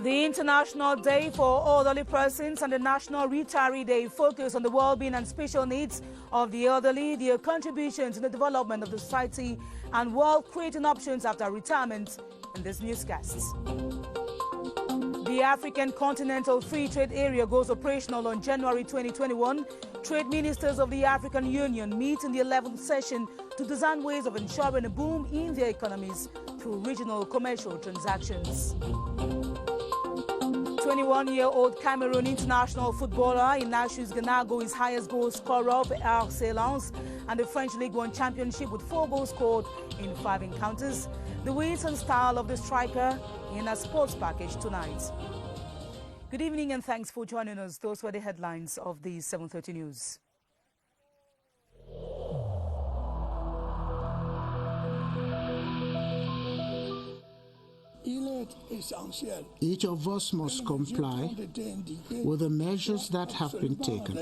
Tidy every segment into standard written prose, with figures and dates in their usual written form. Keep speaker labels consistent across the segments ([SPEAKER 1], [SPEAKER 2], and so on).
[SPEAKER 1] The International Day for Elderly Persons and the National Retiree Day focus on the well-being and special needs of the elderly, their contribution to the development of the society, and wealth-creating options after retirement in this newscast. The African Continental Free Trade Area goes operational on January 2021. Trade ministers of the African Union meet in the 11th session to design ways of ensuring a boom in their economies through regional commercial transactions. 21-year-old Cameroon international footballer Ignatius Ganago is highest goal scorer for RC Lens and the French Ligue 1 Championship with 4 goals scored in 5 encounters. The weight and style of the striker in a sports package tonight. Good evening and thanks for joining us. Those were the headlines of the 7:30 news.
[SPEAKER 2] Each of us must comply with the measures that have been taken.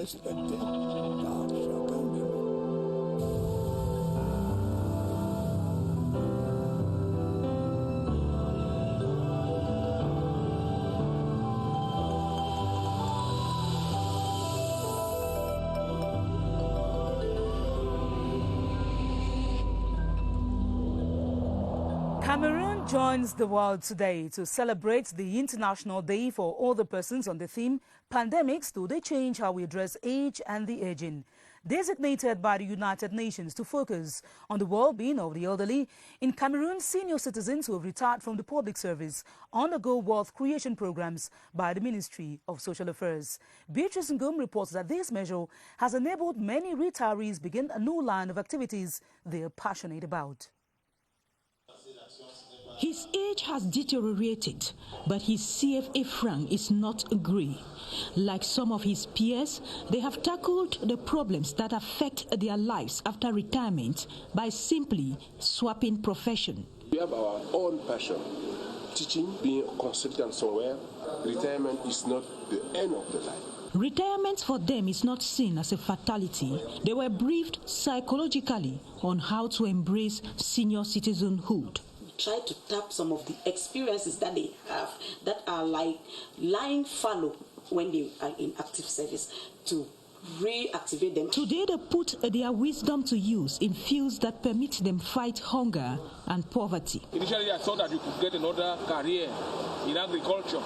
[SPEAKER 1] Cameroon joins the world today to celebrate the International Day for Older Persons on the theme, Pandemics, Do They Change How We Address Age and the Aging? Designated by the United Nations to focus on the well-being of the elderly, in Cameroon, senior citizens who have retired from the public service undergo wealth creation programs by the Ministry of Social Affairs. Beatrice Ngum reports that this measure has enabled many retirees begin a new line of activities they are passionate about.
[SPEAKER 3] His age has deteriorated, but his CFA franc is not grey. Like some of his peers, they have tackled the problems that affect their lives after retirement by simply swapping profession.
[SPEAKER 4] We have our own passion. Teaching, being a consultant somewhere, retirement is not the end of the life.
[SPEAKER 3] Retirement for them is not seen as a fatality. They were briefed psychologically on how to embrace senior citizenhood.
[SPEAKER 5] Try to tap some of the experiences that they have that are like lying fallow when they are in active service to reactivate them.
[SPEAKER 3] Today they put their wisdom to use in fields that permit them fight hunger and poverty.
[SPEAKER 6] Initially I thought that you could get another career in agriculture,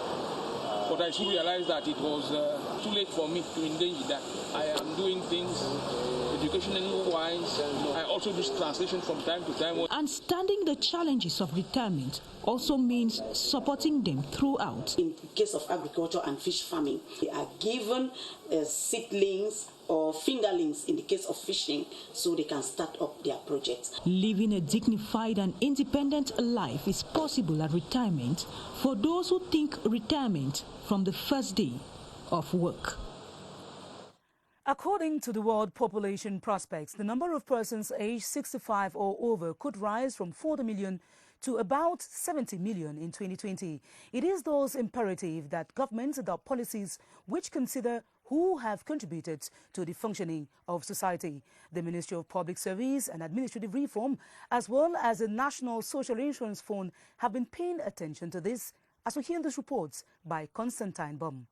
[SPEAKER 6] but I soon realized that it was too late for me to engage that. I am doing things educational-wise. I also do translation from time to time.
[SPEAKER 3] Understanding the challenges of retirement also means supporting them throughout.
[SPEAKER 5] In case of agriculture and fish farming, they are given seedlings or fingerlings in the case of fishing so they can start up their projects.
[SPEAKER 3] Living a dignified and independent life is possible at retirement for those who think retirement from the first day of work.
[SPEAKER 1] According to the World Population Prospects, the number of persons aged 65 or over could rise from 40 million to about 70 million in 2020. It is thus imperative that governments adopt policies which consider who have contributed to the functioning of society. The Ministry of Public Service and Administrative Reform, as well as the National Social Insurance Fund, have been paying attention to this, as we hear in this report by Constantine Bum.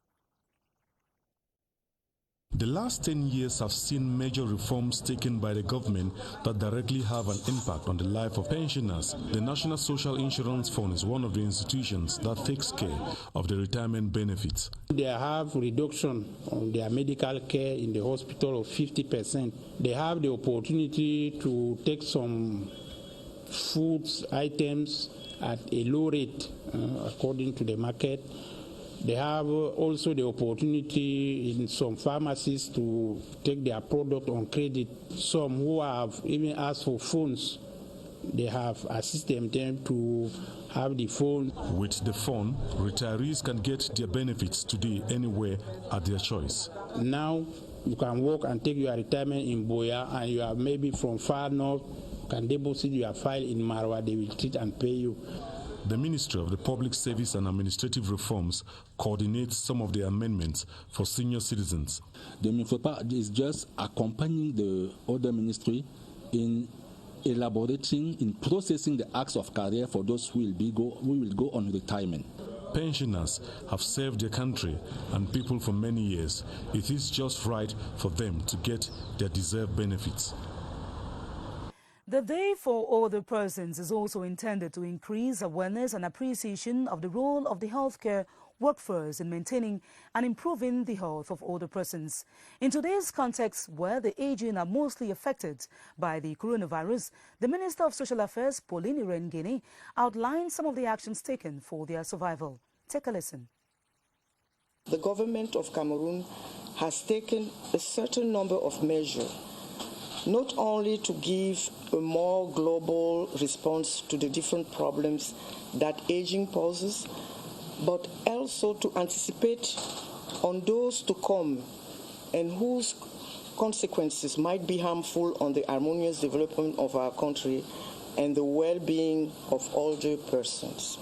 [SPEAKER 7] The last 10 years have seen major reforms taken by the government that directly have an impact on the life of pensioners. The National Social Insurance Fund is one of the institutions that takes care of the retirement benefits.
[SPEAKER 8] They have reduction on their medical care in the hospital of 50%. They have the opportunity to take some foods items at a low rate according to the market. They have also the opportunity in some pharmacies to take their product on credit. Some who have even asked for phones, they have assisted them to have the phone.
[SPEAKER 7] With the phone, retirees can get their benefits today anywhere at their choice.
[SPEAKER 8] Now you can walk and take your retirement in Boya, and you are maybe from far north, can deposit your file in Marwa, they will treat and pay you.
[SPEAKER 7] The Ministry of the Public Service and Administrative Reforms coordinates some of the amendments for senior citizens.
[SPEAKER 9] The MIFOPA is just accompanying the other ministry in elaborating, in processing the acts of career for those who will go on retirement.
[SPEAKER 7] Pensioners have served their country and people for many years. It is just right for them to get their deserved benefits.
[SPEAKER 1] The Day for Older Persons is also intended to increase awareness and appreciation of the role of the healthcare workforce in maintaining and improving the health of older persons. In today's context, where the aging are mostly affected by the coronavirus, the Minister of Social Affairs, Pauline Irene, outlined some of the actions taken for their survival. Take a listen.
[SPEAKER 10] The government of Cameroon has taken a certain number of measures, not only to give a more global response to the different problems that aging poses, but also to anticipate on those to come and whose consequences might be harmful on the harmonious development of our country and the well-being of older persons.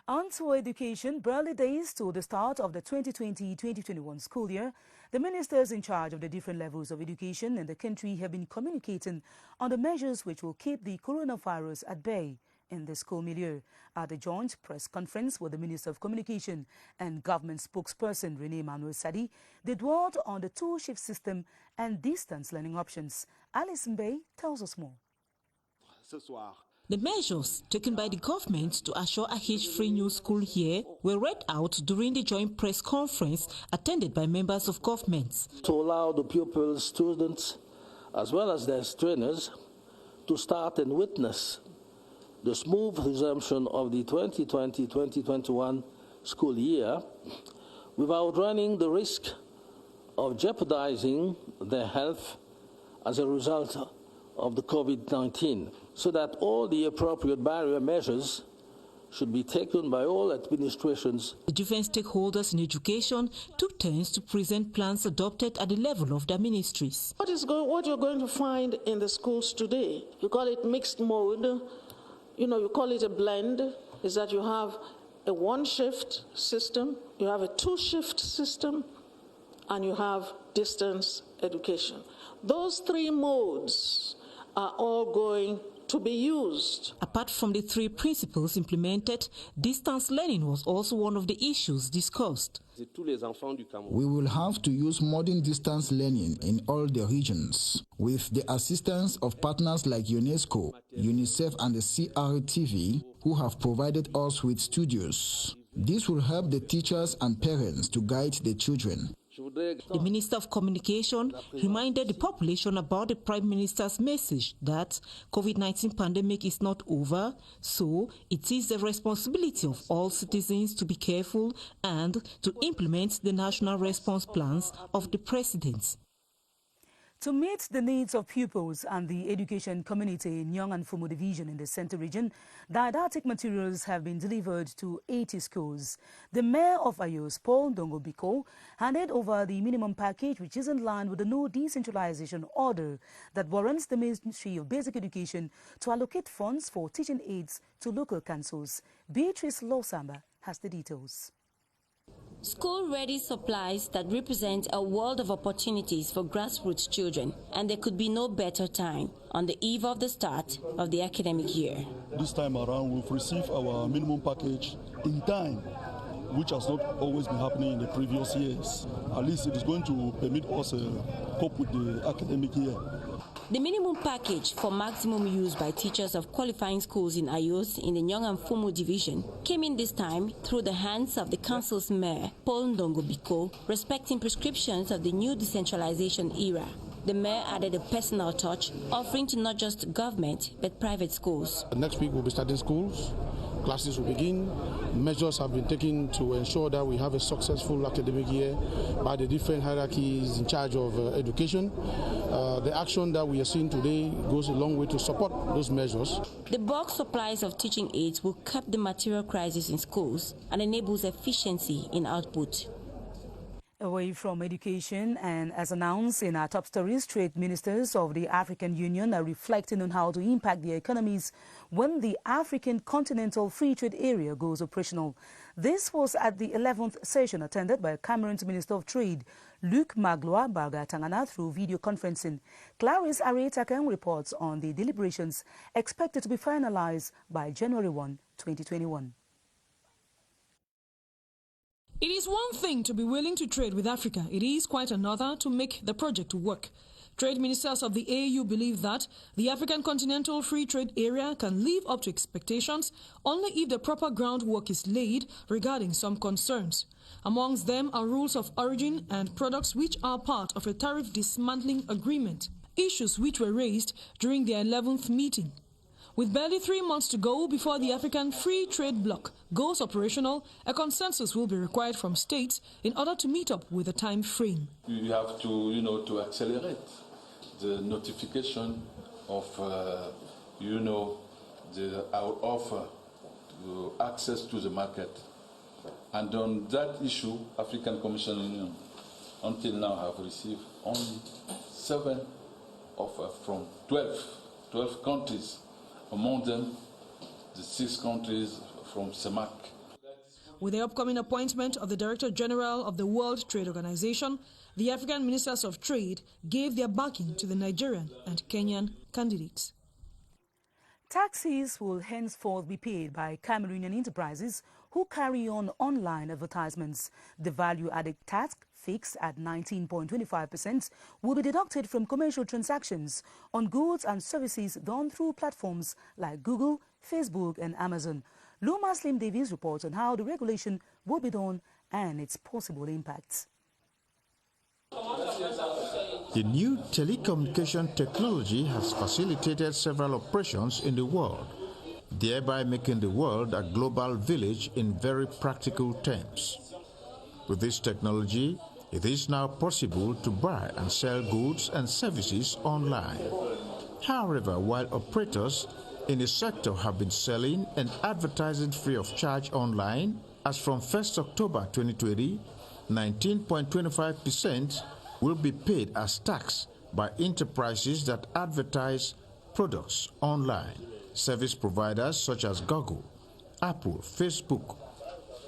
[SPEAKER 1] On to education, barely days to the start of the 2020-2021 school year, the ministers in charge of the different levels of education in the country have been communicating on the measures which will keep the coronavirus at bay in the school milieu. At the joint press conference with the Minister of Communication and Government spokesperson René Emmanuel Sadi, they dwelled on the two-shift system and distance learning options. Alice Mbey tells us more.
[SPEAKER 3] The measures taken by the government to assure a hitch-free new school year were read out during the joint press conference attended by members of government.
[SPEAKER 11] To allow the pupils, students, as well as their trainers to start and witness the smooth resumption of the 2020-2021 school year without running the risk of jeopardizing their health as a result of the COVID-19, so that all the appropriate barrier measures should be taken by all administrations.
[SPEAKER 3] The different stakeholders in education took turns to present plans adopted at the level of their ministries.
[SPEAKER 12] What you're going to find in the schools today, you call it mixed mode, you call it a blend, is that you have a one-shift system, you have a two-shift system, and you have distance education. Those three modes are all going to be used.
[SPEAKER 3] Apart from the three principles implemented, distance learning was also one of the issues discussed.
[SPEAKER 2] We will have to use modern distance learning in all the regions, with the assistance of partners like UNESCO, UNICEF and the CRTV, who have provided us with studios. This will help the teachers and parents to guide the children.
[SPEAKER 3] The Minister of Communication reminded the population about the Prime Minister's message that COVID-19 pandemic is not over, so it is the responsibility of all citizens to be careful and to implement the national response plans of the President.
[SPEAKER 1] To meet the needs of pupils and the education community in Young and Fumu Division in the Central Region, didactic materials have been delivered to 80 schools. The Mayor of Ayos, Paul Ndongo-Biko, handed over the minimum package, which is in line with the no decentralization order that warrants the Ministry of Basic Education to allocate funds for teaching aids to local councils. Beatrice Losamba has the details.
[SPEAKER 13] School-ready supplies that represent a world of opportunities for grassroots children, and there could be no better time on the eve of the start of the academic year.
[SPEAKER 14] This time around, we've received our minimum package in time, which has not always been happening in the previous years. At least it is going to permit us to cope with the academic year.
[SPEAKER 13] The minimum package for maximum use by teachers of qualifying schools in Ayos in the Nyong and Fumu division came in this time through the hands of the council's mayor, Paul Ndongo-Biko, respecting prescriptions of the new decentralization era. The mayor added a personal touch, offering to not just government but private schools.
[SPEAKER 15] Next week we'll be starting schools. Classes will begin. Measures have been taken to ensure that we have a successful academic year by the different hierarchies in charge of education. The action that we are seeing today goes a long way to support those measures.
[SPEAKER 13] The bulk supplies of teaching aids will curb the material crisis in schools and enables efficiency in output.
[SPEAKER 1] Away from education, and as announced in our top stories, trade ministers of the African Union are reflecting on how to impact their economies when the African Continental Free Trade Area goes operational. This was at the 11th session attended by Cameroon's Minister of Trade, Luc Magloire BrigadeAntiSardinard, through video conferencing. Clarice Aretakan reports on the deliberations expected to be finalized by January 1, 2021.
[SPEAKER 16] It is one thing to be willing to trade with Africa. It is quite another to make the project work. Trade ministers of the AU believe that the African Continental Free Trade Area can live up to expectations only if the proper groundwork is laid regarding some concerns. Amongst them are rules of origin and products which are part of a tariff dismantling agreement, issues which were raised during their 11th meeting. With barely 3 months to go before the African Free Trade Bloc goes operational, a consensus will be required from states in order to meet up with the time frame.
[SPEAKER 9] You have to, to accelerate the notification of, our offer to access to the market. And on that issue, African Commission Union, until now, have received only 7 offers from 12 countries. Among them, the 6 countries from CEMAC.
[SPEAKER 16] With the upcoming appointment of the Director General of the World Trade Organization, the African Ministers of Trade gave their backing to the Nigerian and Kenyan candidates.
[SPEAKER 1] Taxes will henceforth be paid by Cameroonian enterprises who carry on online advertisements. The value-added tax, fixed at 19.25%, will be deducted from commercial transactions on goods and services done through platforms like Google, Facebook and Amazon. Luma Slim Davies reports on how the regulation will be done and its possible impacts.
[SPEAKER 2] The new telecommunication technology has facilitated several operations in the world, thereby making the world a global village in very practical terms. With this technology, it is now possible to buy and sell goods and services online. However, while operators in the sector have been selling and advertising free of charge online, as from 1st October 2020, 19.25% will be paid as tax by enterprises that advertise products online. Service providers such as Google, Apple, Facebook,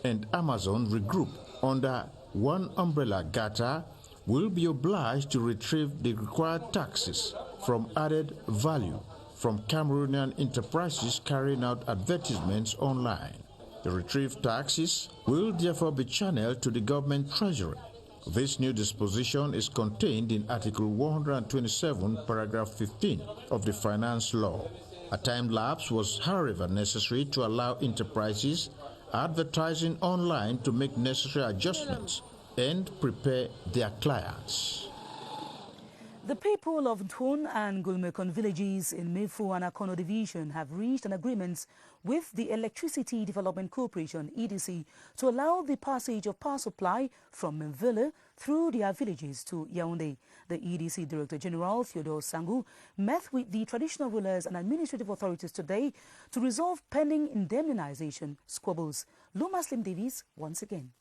[SPEAKER 2] and Amazon regroup under one umbrella GATA will be obliged to retrieve the required taxes from added value from Cameroonian enterprises carrying out advertisements online. The retrieved taxes will therefore be channeled to the government treasury. This new disposition is contained in Article 127, paragraph 15 of the Finance Law. A time lapse was, however, necessary to allow enterprises advertising online to make necessary adjustments and prepare their clients.
[SPEAKER 1] The people of Thun and Gulmekon villages in Mefu and Akono division have reached an agreement with the Electricity Development Corporation, EDC, to allow the passage of power supply from Menvele through their villages to Yaoundé. The EDC Director General, Theodore Sangu, met with the traditional rulers and administrative authorities today to resolve pending indemnization squabbles. Luma Slim Davies once again.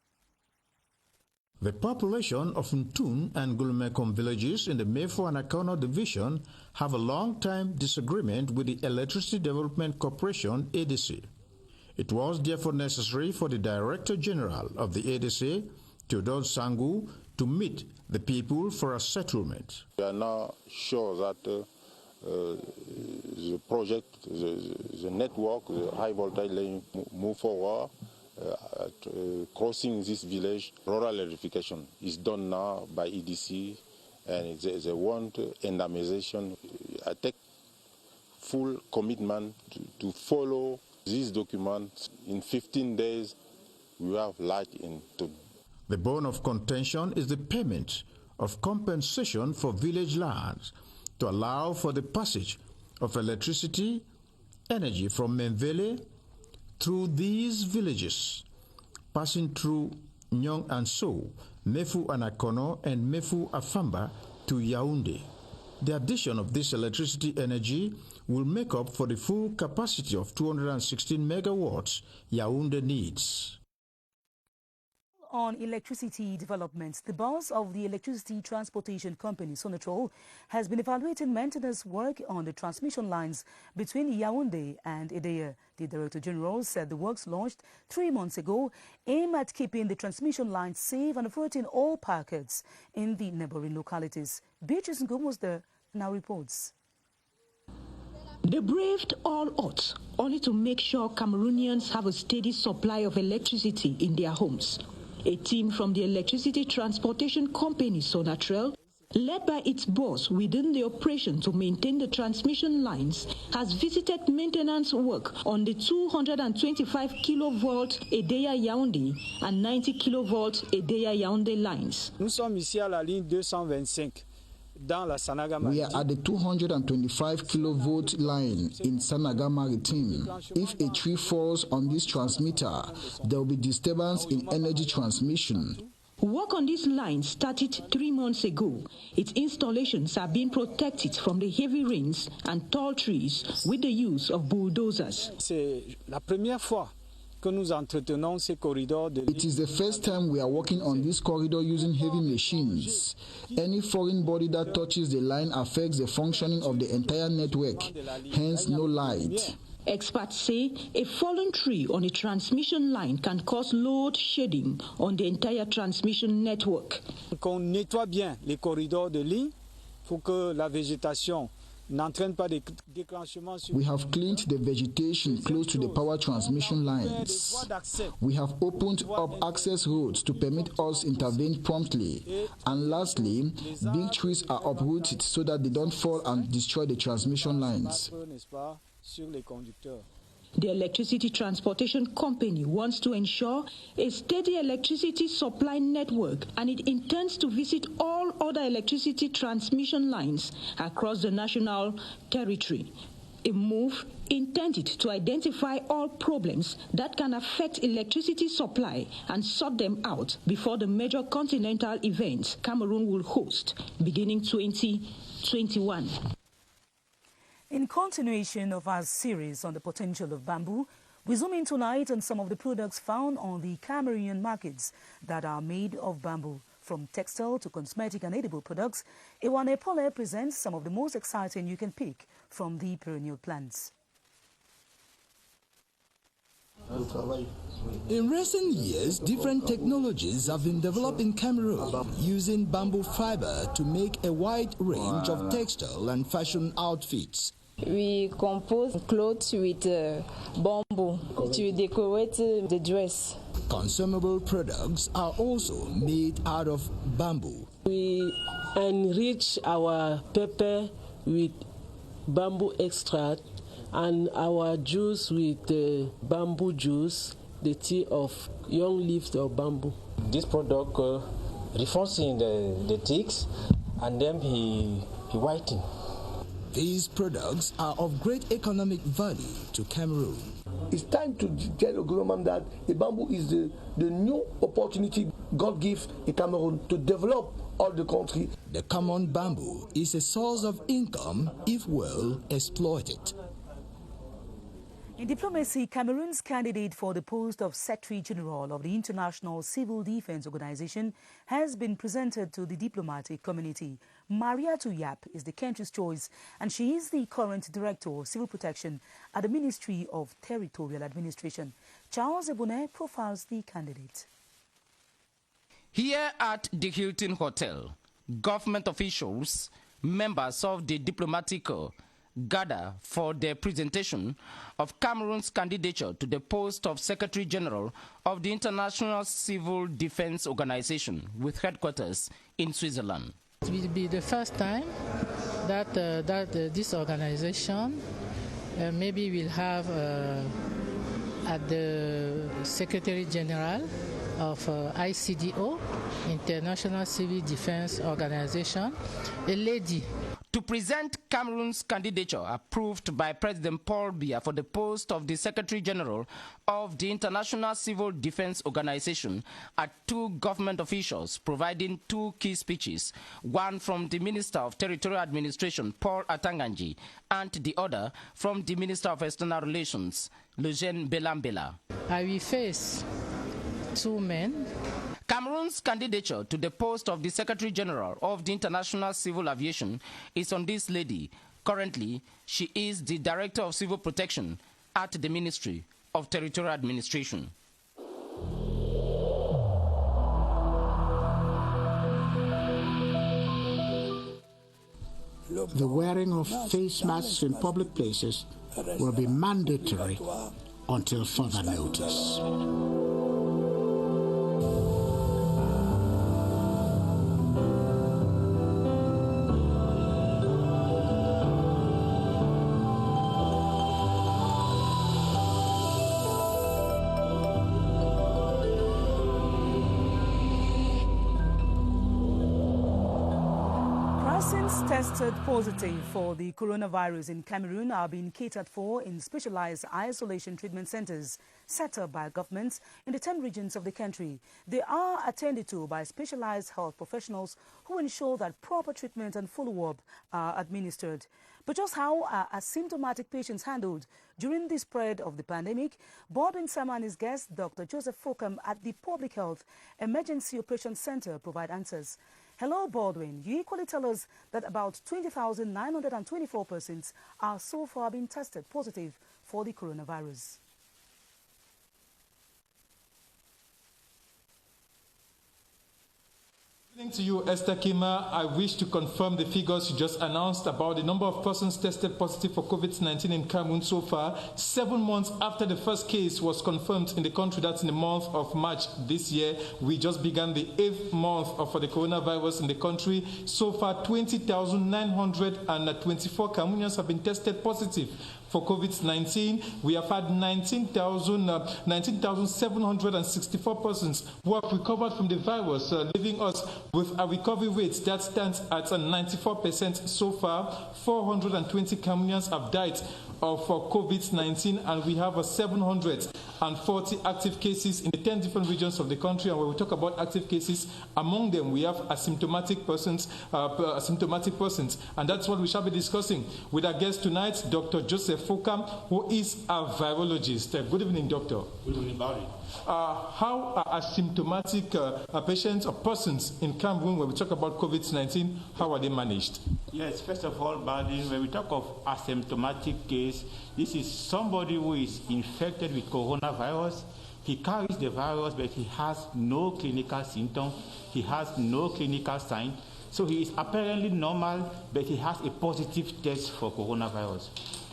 [SPEAKER 2] The population of Ntun and Gulmekon villages in the Mefu and Akono division have a long-time disagreement with the Electricity Development Corporation, EDC. It was therefore necessary for the Director General of the EDC, Theodore Sangu, to meet the people for a settlement.
[SPEAKER 17] We are now sure that the project, the network, the high voltage line move forward. Crossing this village, rural electrification is done now by EDC, and they want indemnization. I take full commitment to follow these documents. In 15 days, we have light in Thun.
[SPEAKER 2] The bone of contention is the payment of compensation for village lands to allow for the passage of electricity, energy from Menvele through these villages, passing through Nyong and So, Mefu and Akono, and Mefu Afamba to Yaoundé. The addition of this electricity energy will make up for the full capacity of 216 megawatts Yaoundé needs.
[SPEAKER 1] On electricity developments, the boss of the electricity transportation company, Sonatrol, has been evaluating maintenance work on the transmission lines between Yaoundé and Edeye. The Director General said the works launched 3 months ago aim at keeping the transmission lines safe and averting all packets in the neighboring localities. Beatrice Ngum was there, now reports.
[SPEAKER 3] They braved all odds only to make sure Cameroonians have a steady supply of electricity in their homes. A team from the electricity transportation company Sonatrel, led by its boss within the operation to maintain the transmission lines, has visited maintenance work on the 225 kilovolt Edea-Yaoundé and 90 kilovolt Edea-Yaoundé lines.
[SPEAKER 18] Nous sommes ici à la ligne 225.
[SPEAKER 2] We are at the 225 kilovolt line in Sanaga Maritime. If a tree falls on this transmitter, there will be disturbance in energy transmission.
[SPEAKER 3] Work on this line started 3 months ago. Its installations are being protected from the heavy rains and tall trees with the use of bulldozers.
[SPEAKER 18] C'est la première fois que nous entretenons ces corridors de...
[SPEAKER 2] It is the first time we are working on this corridor using heavy machines. Any foreign body that touches the line affects the functioning of the entire network, hence no light.
[SPEAKER 3] Experts say a fallen tree on a transmission line can cause load shedding on the entire transmission network.
[SPEAKER 18] Qu'on nettoie bien les corridors de ligne pour que la végétation n'entraîne pas des déclenchements.
[SPEAKER 2] We have cleaned the vegetation close to the power transmission lines. We have opened up access roads to permit us intervene promptly. And lastly, big trees are uprooted so that they don't fall and destroy the transmission lines.
[SPEAKER 3] The electricity transportation company wants to ensure a steady electricity supply network, and it intends to visit all other electricity transmission lines across the national territory. A move intended to identify all problems that can affect electricity supply and sort them out before the major continental event Cameroon will host beginning 2021.
[SPEAKER 1] In continuation of our series on the potential of bamboo, we zoom in tonight on some of the products found on the Cameroonian markets that are made of bamboo. From textile to cosmetic and edible products, Ewane Pole presents some of the most exciting you can pick from the perennial plants.
[SPEAKER 19] In recent years, different technologies have been developed in Cameroon using bamboo fiber to make a wide range of textile and fashion outfits.
[SPEAKER 20] We compose clothes with bamboo to decorate the dress.
[SPEAKER 19] Consumable products are also made out of bamboo.
[SPEAKER 21] We enrich our pepper with bamboo extract and our juice with bamboo juice, the tea of young leaves of bamboo.
[SPEAKER 22] This product reinforcing the ticks and then he whiten.
[SPEAKER 19] These products are of great economic value to Cameroon.
[SPEAKER 23] It's time to tell the government that the bamboo is the new opportunity God gives in Cameroon to develop all the country.
[SPEAKER 19] The common bamboo is a source of income if well exploited.
[SPEAKER 1] In diplomacy, Cameroon's candidate for the post of Secretary General of the International Civil Defense Organization has been presented to the diplomatic community. Maria Tuyap is the country's choice, and she is the current Director of Civil Protection at the Ministry of Territorial Administration. Charles Ebune profiles the candidate.
[SPEAKER 24] Here at the Hilton Hotel, government officials, members of the diplomatic corps, gather for the presentation of Cameroon's candidature to the post of Secretary General of the International Civil Defense Organization with headquarters in Switzerland.
[SPEAKER 25] It will be the first time that this organization maybe will have at the Secretary General of ICDO, International Civil Defense Organization, a lady.
[SPEAKER 24] To present Cameroon's candidature approved by President Paul Biya for the post of the Secretary General of the International Civil Defense Organization are two government officials providing two key speeches, one from the Minister of Territorial Administration, Paul Atanganji, and the other from the Minister of External Relations, Lejeune Belambela.
[SPEAKER 25] I will face two men.
[SPEAKER 24] Cameroon's candidature to the post of the Secretary General of the International Civil Aviation is on this lady. Currently, she is the Director of Civil Protection at the Ministry of Territorial Administration.
[SPEAKER 26] The wearing of face masks in public places will be mandatory until further notice.
[SPEAKER 1] tested positive for the coronavirus in Cameroon are being catered for in specialized isolation treatment centers set up by governments in the 10 regions of the country. They are attended to by specialized health professionals who ensure that proper treatment and follow-up are administered. But just how are asymptomatic patients handled during the spread of the pandemic? Baldwin Sama and his guest, Dr. Joseph Fokam at the Public Health Emergency Operations Center, provide answers. Hello, Baldwin. You equally tell us that about 20,924 persons are so far being tested positive for the coronavirus.
[SPEAKER 4] Good evening to you, Esther Kmer. I wish to confirm the figures you just announced about the number of persons tested positive for COVID-19 in Cameroon so far. 7 months after the first case was confirmed in the country, that's in the month of March this year. We just began the 8th month for the coronavirus in the country. So far, 20,924 Cameroonians have been tested positive for COVID-19. We have had 19,764 persons who have recovered from the virus, leaving us with a recovery rate that stands at 94% so far. 420 Cameroonians have died of COVID-19, and we have 740 active cases in the 10 different regions of the country. And when we talk about active cases, among them we have asymptomatic persons, and that's what we shall be discussing with our guest tonight, Dr. Joseph Fokam, who is a virologist. Good evening, doctor.
[SPEAKER 5] Good evening, Barry.
[SPEAKER 4] How are asymptomatic patients or persons in Cameroon, when we talk about COVID-19, how are they managed?
[SPEAKER 5] Yes, first of all, Barry, when we talk of asymptomatic case, this is somebody who is infected with coronavirus. He carries the virus, but he has no clinical symptom. He has no clinical sign. So he is apparently normal, but he has a positive test for coronavirus.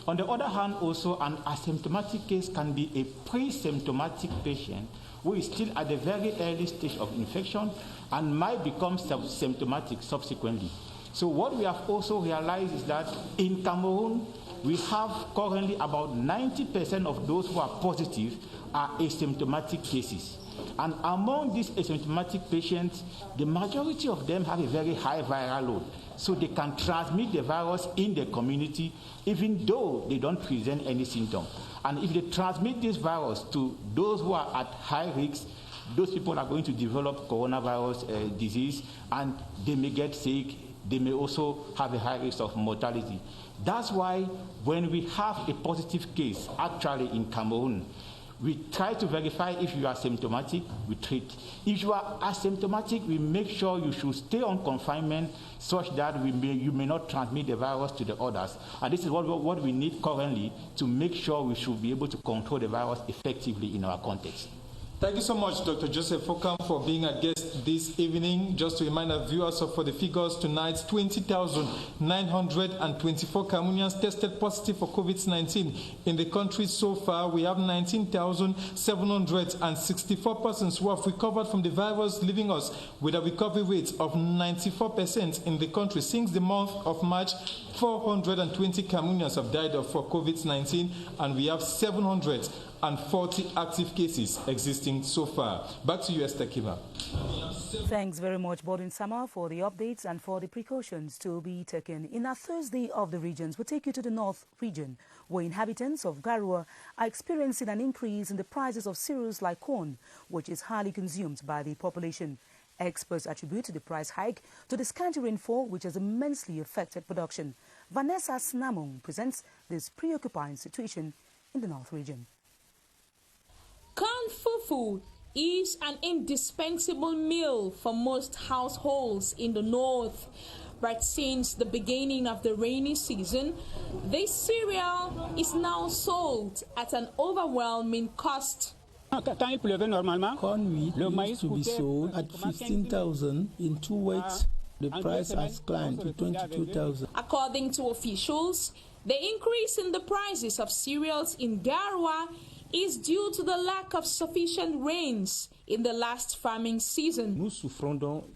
[SPEAKER 5] On the other hand, also, an asymptomatic case can be a pre-symptomatic patient who is still at the very early stage of infection and might become symptomatic subsequently. So what we have also realized is that in Cameroon, we have currently about 90% of those who are positive are asymptomatic cases. And among these asymptomatic patients, the majority of them have a very high viral load. So they can transmit the virus in the community even though they don't present any symptom. And if they transmit this virus to those who are at high risk, those people are going to develop coronavirus disease, and they may get sick. They may also have a high risk of mortality. That's why when we have a positive case, actually in Cameroon, we try to verify if you are symptomatic, we treat. If you are asymptomatic, we make sure you should stay on confinement such that you may not transmit the virus to the others. And this is what we need currently to make sure we should be able to control the virus effectively in our context.
[SPEAKER 4] Thank you so much, Dr. Joseph Fokam, for being a guest this evening. Just to remind our viewers for the figures tonight, 20,924 Cameroonians tested positive for COVID-19 in the country so far. We have 19,764 persons who have recovered from the virus, leaving us with a recovery rate of 94% in the country. Since the month of March, 420 Cameroonians have died of COVID-19, and we have 740 active cases existing so far. Back to you, Esther Kmer.
[SPEAKER 1] Thanks very much, Baldwin Sama, for the updates and for the precautions to be taken. In our Thursday of the regions, we'll take you to the North region, where inhabitants of Garua are experiencing an increase in the prices of cereals like corn, which is highly consumed by the population. Experts attribute the price hike to the scanty rainfall, which has immensely affected production. Vanessa Snamong presents this preoccupying situation in the North region.
[SPEAKER 6] Corn fufu is an indispensable meal for most households in the north. But since the beginning of the rainy season, this cereal is now sold at an overwhelming cost.
[SPEAKER 7] Corn wheat used to be sold at 15,000 in 2 weeks. The price has climbed to 22,000.
[SPEAKER 6] According to officials, the increase in the prices of cereals in Garua is due to the lack of sufficient rains in the last farming season.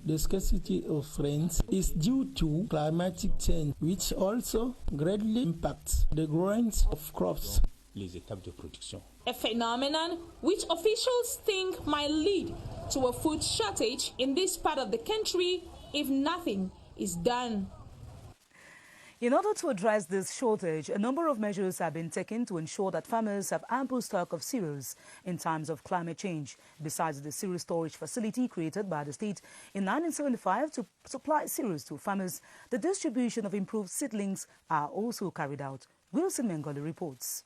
[SPEAKER 7] The scarcity of rains is due to climatic change, which also greatly impacts the growing of crops.
[SPEAKER 6] A phenomenon which officials think might lead to a food shortage in this part of the country if nothing is done.
[SPEAKER 1] In order to address this shortage, a number of measures have been taken to ensure that farmers have ample stock of cereals in times of climate change. Besides the cereal storage facility created by the state in 1975 to supply cereals to farmers, the distribution of improved seedlings are also carried out. Wilson Mengoli reports.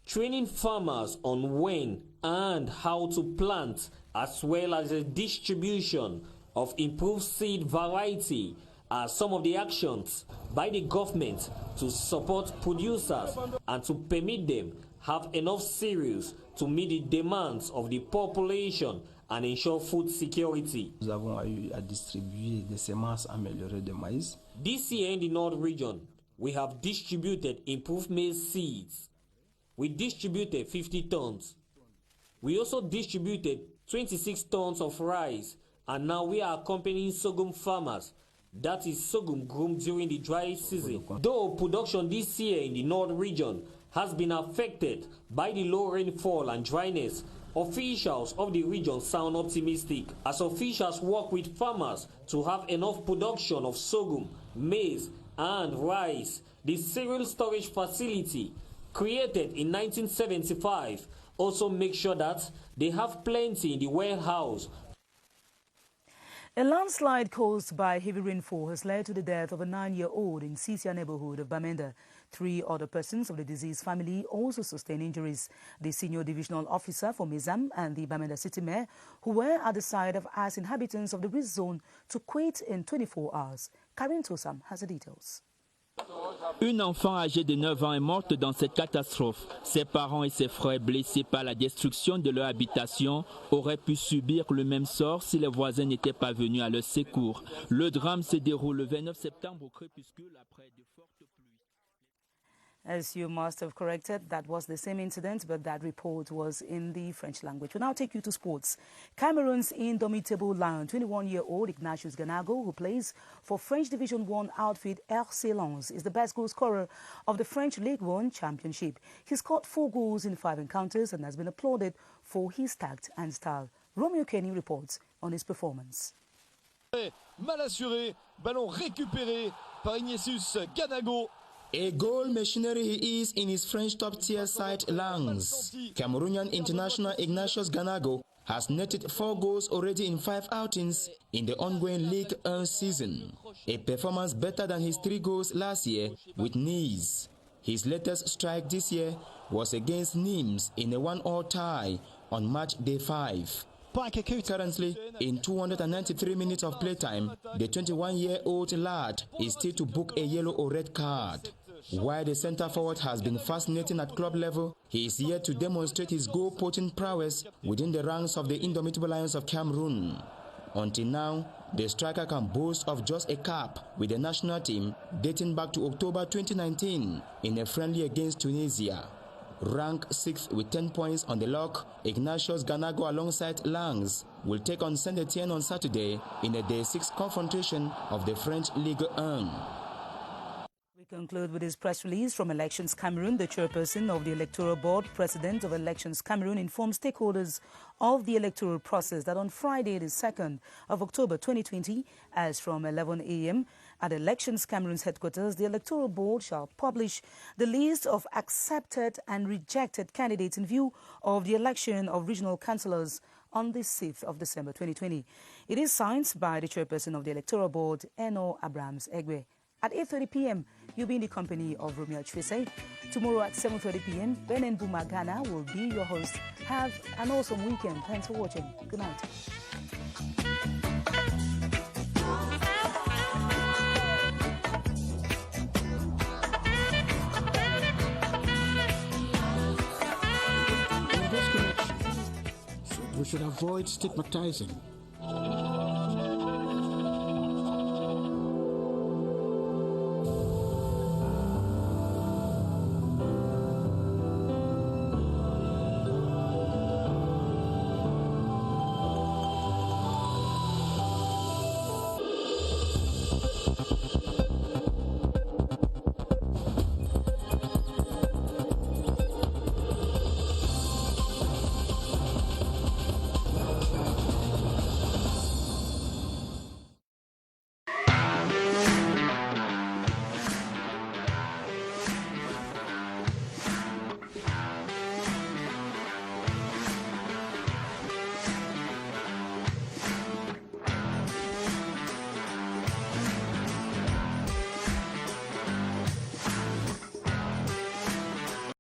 [SPEAKER 8] Training farmers on when and how to plant, as well as the distribution of improved seed variety, are some of the actions by the government to support producers and to permit them have enough cereals to meet the demands of the population and ensure food security.
[SPEAKER 10] Nous avons eu à distribuer des semences améliorées de maïs.
[SPEAKER 8] This year in the North region, we have distributed improved maize seeds. We distributed 50 tons. We also distributed 26 tons of rice, and now we are accompanying sorghum farmers. That is sorghum grown during the dry season. Though production this year in the North region has been affected by the low rainfall and dryness, officials of the region sound optimistic as officials work with farmers to have enough production of sorghum, maize, and rice. The cereal storage facility, created in 1975, also makes sure that they have plenty in the warehouse.
[SPEAKER 1] A landslide caused by heavy rainfall has led to the death of a 9-year-old in Sisia neighborhood of Bamenda. 3 other persons of the deceased family also sustained injuries. The senior divisional officer for Mizam and the Bamenda city mayor, who were at the side, have asked inhabitants of the risk zone to quit in 24 hours. Karin Tosam has the details.
[SPEAKER 11] Une enfant âgée de 9 ans est morte dans cette catastrophe. Ses parents et ses frères, blessés par la destruction de leur habitation, auraient pu subir le même sort si les voisins n'étaient pas venus à leur secours. Le drame se déroule le 29 septembre au crépuscule après de fortes pluies.
[SPEAKER 1] As you must have corrected, that was the same incident, but that report was in the French language. We'll now take you to sports. Cameroon's indomitable lion, 21-year-old Ignatius Ganago, who plays for French Division 1 outfit RC Lens, is the best goal scorer of the French League 1 Championship. He scored 4 goals in 5 encounters and has been applauded for his tact and style. Romeo Kenny reports on his performance.
[SPEAKER 12] Mal assuré, ballon récupéré par Ignatius Ganago.
[SPEAKER 19] A goal machinery he is in his French top-tier side Lens. Cameroonian international Ignatius Ganago has netted 4 goals already in 5 outings in the ongoing Ligue 1 season, a performance better than his 3 goals last year with Nice. His latest strike this year was against Nimes in a 1-1 tie on match day 5. Currently, in 293 minutes of playtime, the 21-year-old lad is still to book a yellow or red card. While the centre forward has been fascinating at club level, he is yet to demonstrate his goal-poaching prowess within the ranks of the indomitable Lions of Cameroon. Until now, the striker can boast of just a cap with the national team dating back to October 2019 in a friendly against Tunisia. Ranked 6th with 10 points on the lock, Ignatius Ganago alongside Lens will take on Saint-Etienne on Saturday in a Day 6 confrontation of the French Ligue 1.
[SPEAKER 1] We conclude with this press release from Elections Cameroon. The chairperson of the Electoral Board, President of Elections Cameroon, informed stakeholders of the electoral process that on Friday, the 2nd of October 2020, as from 11 a.m. at Elections Cameroon's headquarters, the Electoral Board shall publish the list of accepted and rejected candidates in view of the election of regional councillors on the 6th of December 2020. It is signed by the chairperson of the Electoral Board, Eno Abrams Egbe. At 8:30 p.m., you'll be in the company of Romeo Fcfa. Tomorrow at 7:30 p.m., Ben and Bumagana will be your host. Have an awesome weekend. Thanks for watching. Good night.
[SPEAKER 2] We should avoid stigmatizing